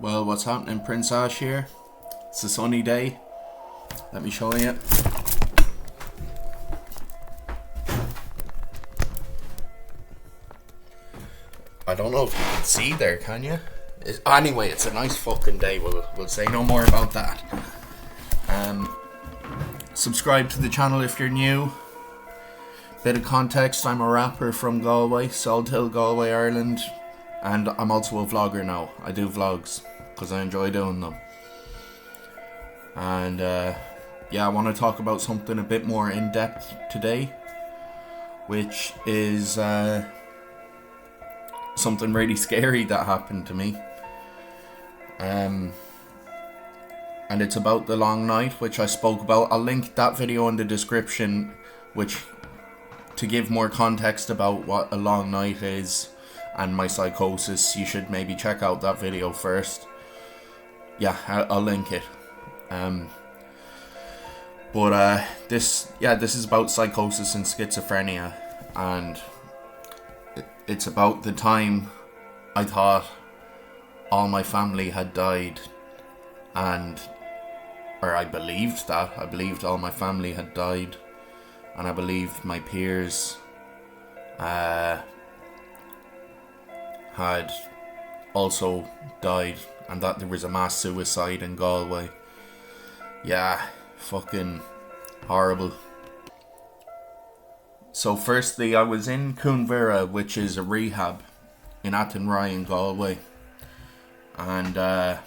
Well, what's happening? Prince Ash here. It's a sunny day. Let me show you. I don't know if you can see there, can you? Anyway, it's a nice fucking day. We'll say no more about that. Subscribe to the channel if you're new. Bit of context, I'm a rapper from Galway, Salthill, Galway, Ireland. And I'm also a vlogger now. I do vlogs because I enjoy doing them. And I want to talk about something a bit more in depth today, which is something really scary that happened to me. And it's about the long night, which I spoke about. I'll link that video in the description, which to give more context about what a long night is and my psychosis. You should maybe check out that video first. Yeah, I'll link it. This is about psychosis and schizophrenia, and it's about the time I thought all my family had died, or I believed all my family had died, and I believed my peers had also died, and that there was a mass suicide in Galway. Yeah, fucking horrible. So firstly, I was in Coonvera, which is a rehab in Athenry in Galway, and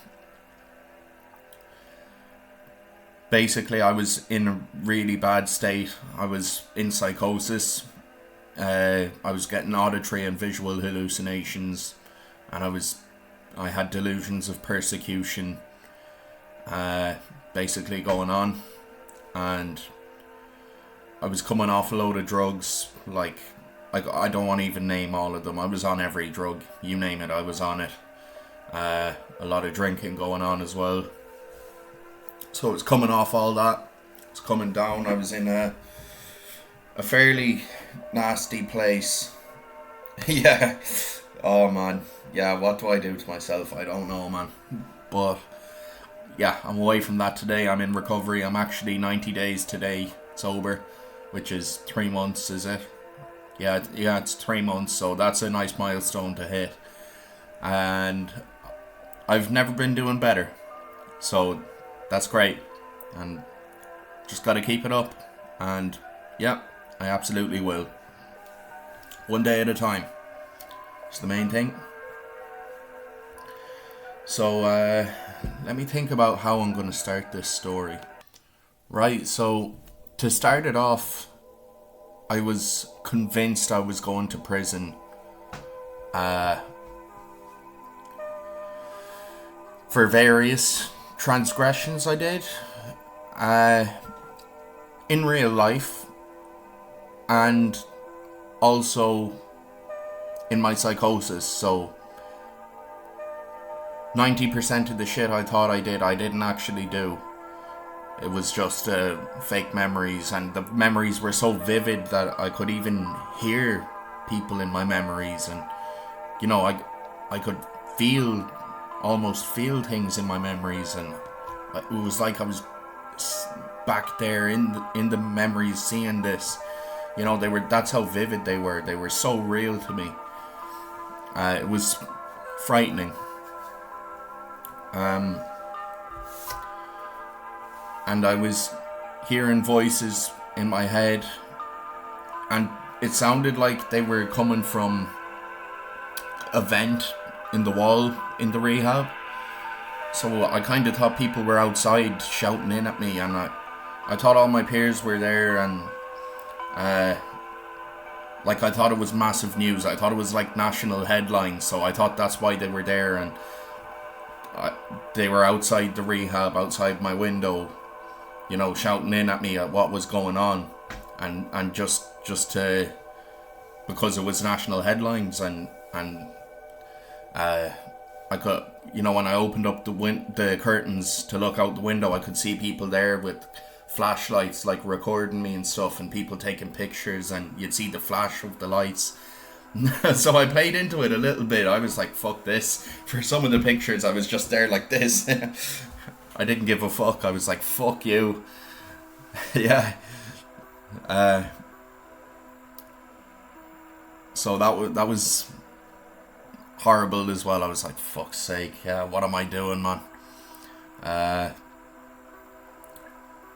basically I was in a really bad state. I was in psychosis. I was getting auditory and visual hallucinations, and I had delusions of persecution basically going on, and I was coming off a load of drugs. Like I don't want to even name all of them. I was on every drug, you name it, I was on it. A lot of drinking going on as well. So it was coming off all that. It's coming down. I was in a fairly nasty place. Yeah. Oh man. Yeah, what do I do to myself? I don't know, man. But yeah, I'm away from that today. I'm in recovery. I'm actually 90 days today sober, which is 3 months, is it? Yeah, it's 3 months, so that's a nice milestone to hit. And I've never been doing better. So that's great. And just gotta keep it up. And yeah, I absolutely will. One day at a time. It's the main thing. So let me think about how I'm going to start this story. Right, so to start it off, I was convinced I was going to prison for various transgressions I did in real life, and also in my psychosis. So 90% of the shit I thought I did, I didn't actually do. It was just fake memories, and the memories were so vivid that I could even hear people in my memories, and you know, I could almost feel things in my memories, and it was like I was back there in the memories seeing this. You know, that's how vivid they were. They were so real to me. It was frightening. And I was hearing voices in my head, and it sounded like they were coming from a vent in the wall in the rehab. So I kind of thought people were outside shouting in at me, and I thought all my peers were there, and like I thought it was massive news. I thought it was like national headlines, so I thought that's why they were there, and they were outside the rehab, outside my window, you know, shouting in at me at what was going on, and just to, because it was national headlines, and I could, you know, when I opened up the curtains to look out the window, I could see people there with flashlights, like recording me and stuff, and people taking pictures, and you'd see the flash of the lights, So I played into it a little bit. I was like, fuck this. For some of the pictures, I was just there like this. I didn't give a fuck. I was like, fuck you. Yeah. So that was horrible as well. I was like, fuck's sake, yeah, what am I doing, man?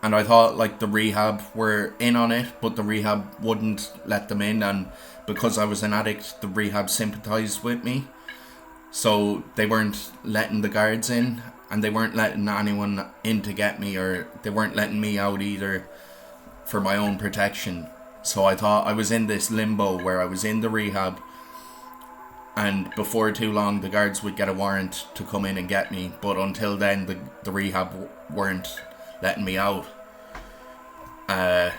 And I thought like the rehab were in on it, but the rehab wouldn't let them in, and because I was an addict, the rehab sympathised with me. So they weren't letting the guards in, and they weren't letting anyone in to get me, or they weren't letting me out either for my own protection. So I thought I was in this limbo where I was in the rehab, and before too long the guards would get a warrant to come in and get me, but until then the rehab weren't letting me out. And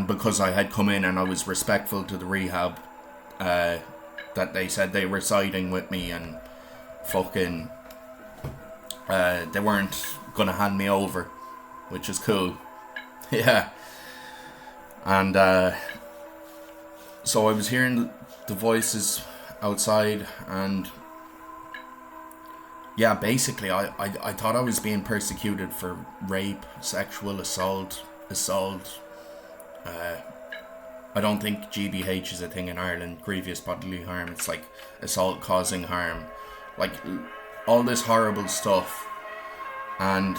because I had come in and I was respectful to the rehab, that they said they were siding with me, and fucking they weren't gonna hand me over, which is cool. Yeah. And so I was hearing the voices outside, and yeah, basically I thought I was being persecuted for rape, sexual assault. I don't think GBH is a thing in Ireland, grievous bodily harm. It's like assault causing harm, like all this horrible stuff. And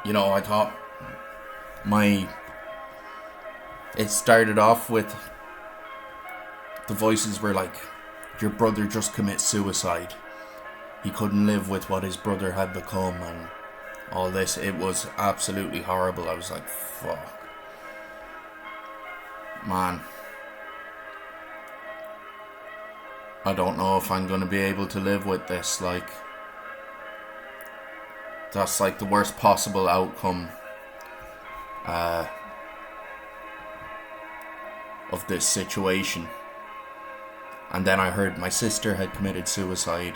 you know, I thought it started off with the voices were like, your brother just commit suicide. He couldn't live with what his brother had become, and all this. It was absolutely horrible. I was like, fuck. Man. I don't know if I'm going to be able to live with this. Like, that's like the worst possible outcome of this situation. And then I heard my sister had committed suicide.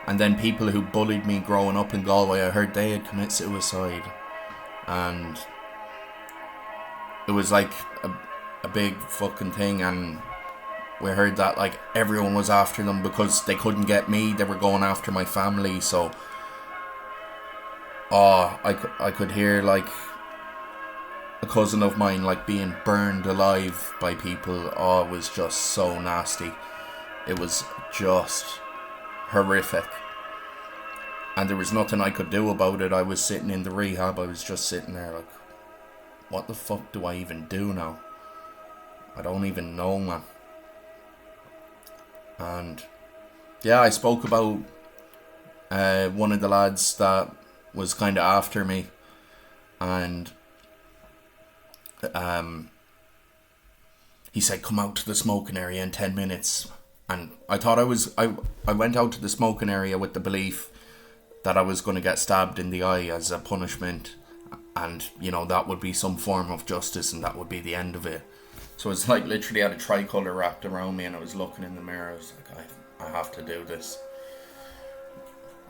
And then people who bullied me growing up in Galway, I heard they had committed suicide. And it was like a big fucking thing. And we heard that like everyone was after them because they couldn't get me. They were going after my family. So I could hear like a cousin of mine like being burned alive by people. Oh, it was just so nasty. It was just horrific. And there was nothing I could do about it. I was sitting in the rehab. I was just sitting there like, what the fuck do I even do now? I don't even know, man. And yeah, I spoke about one of the lads that was kind of after me, and he said, come out to the smoking area in 10 minutes. And I thought I went out to the smoking area with the belief that I was going to get stabbed in the eye as a punishment, and you know, that would be some form of justice, and that would be the end of it. So it's like literally had a tricolour wrapped around me, and I was looking in the mirror. I was like, I have to do this.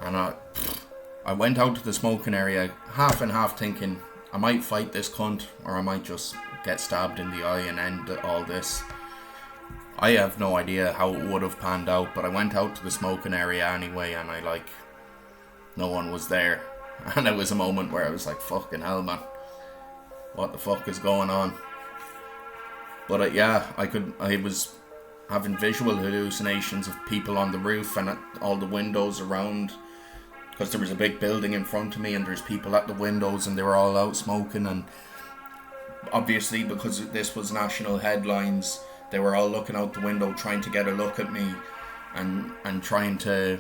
And I went out to the smoking area half and half thinking I might fight this cunt, or I might just get stabbed in the eye and end all this. I have no idea how it would have panned out, but I went out to the smoking area anyway, and no one was there. And it was a moment where I was like, fucking hell, man, what the fuck is going on? But yeah, I was having visual hallucinations of people on the roof and at all the windows around, because there was a big building in front of me and there's people at the windows and they were all out smoking. And obviously, because this was national headlines, they were all looking out the window trying to get a look at me, and trying to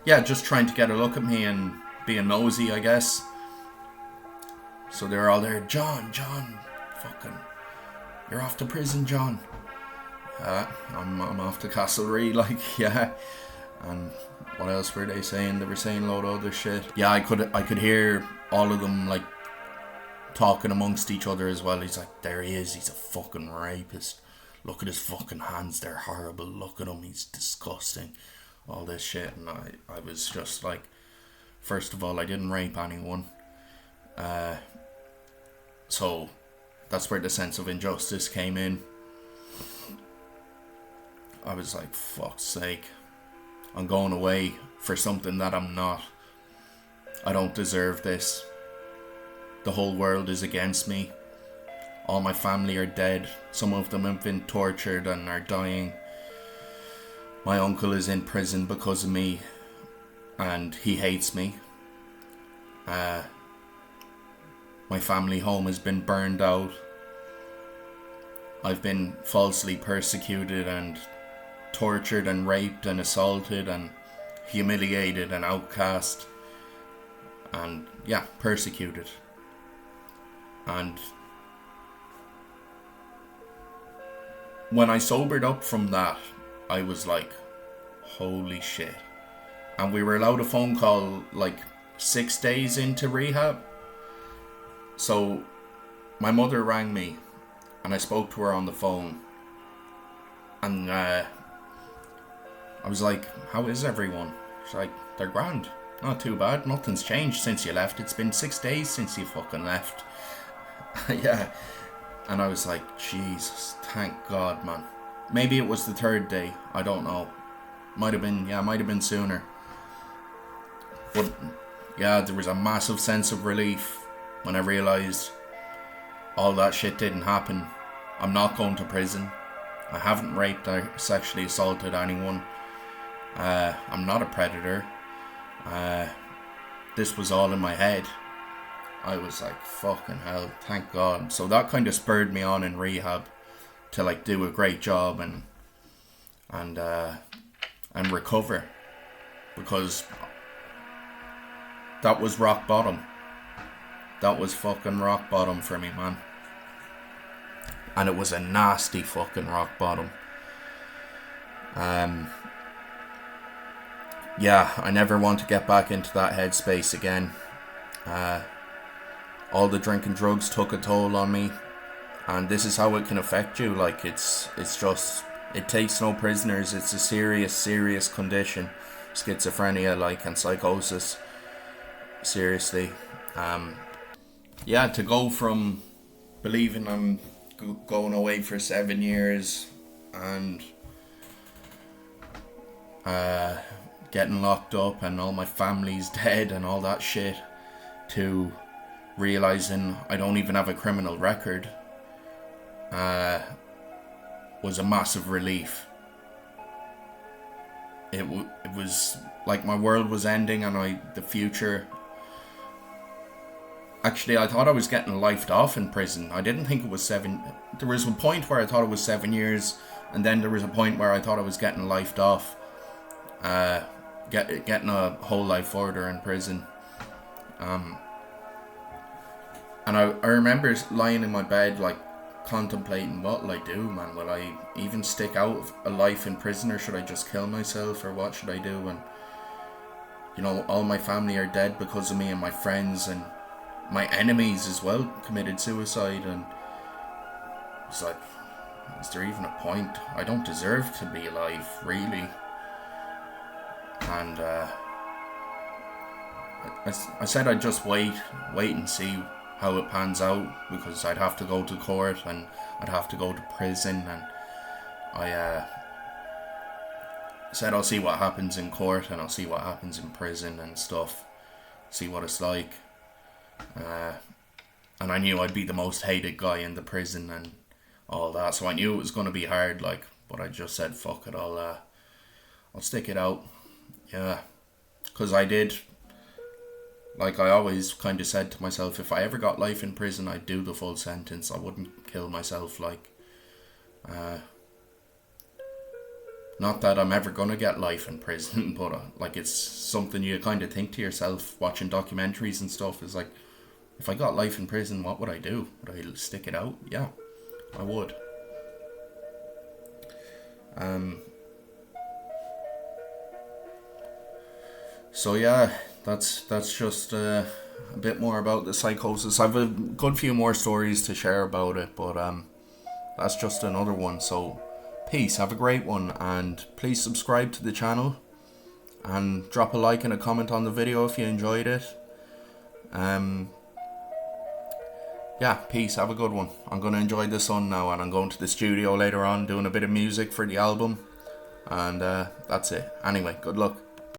get a look at me and being nosy, I guess. So they were all there, John, fucking, you're off to prison, John. I'm off to Castlereagh, like, yeah. And what else were they saying? They were saying a load of other shit. Yeah, I could hear all of them like talking amongst each other as well. He's like, there he is, he's a fucking rapist. Look at his fucking hands, they're horrible. Look at him, he's disgusting. All this shit. And I was just like, first of all, I didn't rape anyone. So that's where the sense of injustice came in. I was like, fuck's sake. I'm going away for something that I'm not. I don't deserve this. The whole world is against me. All my family are dead. Some of them have been tortured and are dying. My uncle is in prison because of me, and he hates me. My family home has been burned out. I've been falsely persecuted and tortured and raped and assaulted and humiliated and outcast and persecuted. And when I sobered up from that, I was like, holy shit. And we were allowed a phone call like 6 days into rehab. So my mother rang me and I spoke to her on the phone. And I was like, how is everyone? She's like, they're grand. Not too bad. Nothing's changed since you left. It's been 6 days since you fucking left. Yeah. And I was like, Jesus, thank God, man. Maybe it was the third day. I don't know. Might have been sooner. But yeah, there was a massive sense of relief when I realised all that shit didn't happen. I'm not going to prison. I haven't raped or sexually assaulted anyone. I'm not a predator. This was all in my head. I was like, fucking hell, thank God. So that kind of spurred me on in rehab to like do a great job and recover, because that was rock bottom. That was fucking rock bottom for me, man. And it was a nasty fucking rock bottom. I never want to get back into that headspace again. All the drink and drugs took a toll on me, and this is how it can affect you. Like it's just, it takes no prisoners. It's a serious condition, schizophrenia, like, and psychosis. Seriously, to go from believing I'm going away for 7 years and getting locked up and all my family's dead and all that shit, to realizing I don't even have a criminal record, was a massive relief. It was like my world was ending and the future. Actually, I thought I was getting lifed off in prison. I didn't think it was 7. There was a point where I thought it was 7 years, and then there was a point where I thought I was getting lifed off, getting a whole life order in prison. And I remember lying in my bed, like, contemplating, what will I do, man? Will I even stick out a life in prison, or should I just kill myself, or what should I do? And, you know, all my family are dead because of me, and my friends and my enemies as well committed suicide. And it's like, is there even a point? I don't deserve to be alive, really. And I said I'd just wait and see how it pans out, because I'd have to go to court and I'd have to go to prison, and I said I'll see what happens in court and I'll see what happens in prison and stuff, see what it's like. And I knew I'd be the most hated guy in the prison and all that, so I knew it was going to be hard, like, but I just said, fuck it, I'll stick it out. Yeah, because I did, like, I always kind of said to myself, if I ever got life in prison, I'd do the full sentence. I wouldn't kill myself, like, not that I'm ever going to get life in prison, but like, it's something you kind of think to yourself watching documentaries and stuff, is like, if I got life in prison, what would I do? Would I stick it out? Yeah, I would. So yeah, that's just a bit more about the psychosis. I've a good few more stories to share about it, but that's just another one. So peace, have a great one, and please subscribe to the channel and drop a like and a comment on the video if you enjoyed it. Yeah, peace, have a good one. I'm going to enjoy the sun now, and I'm going to the studio later on doing a bit of music for the album. And that's it. Anyway, good luck.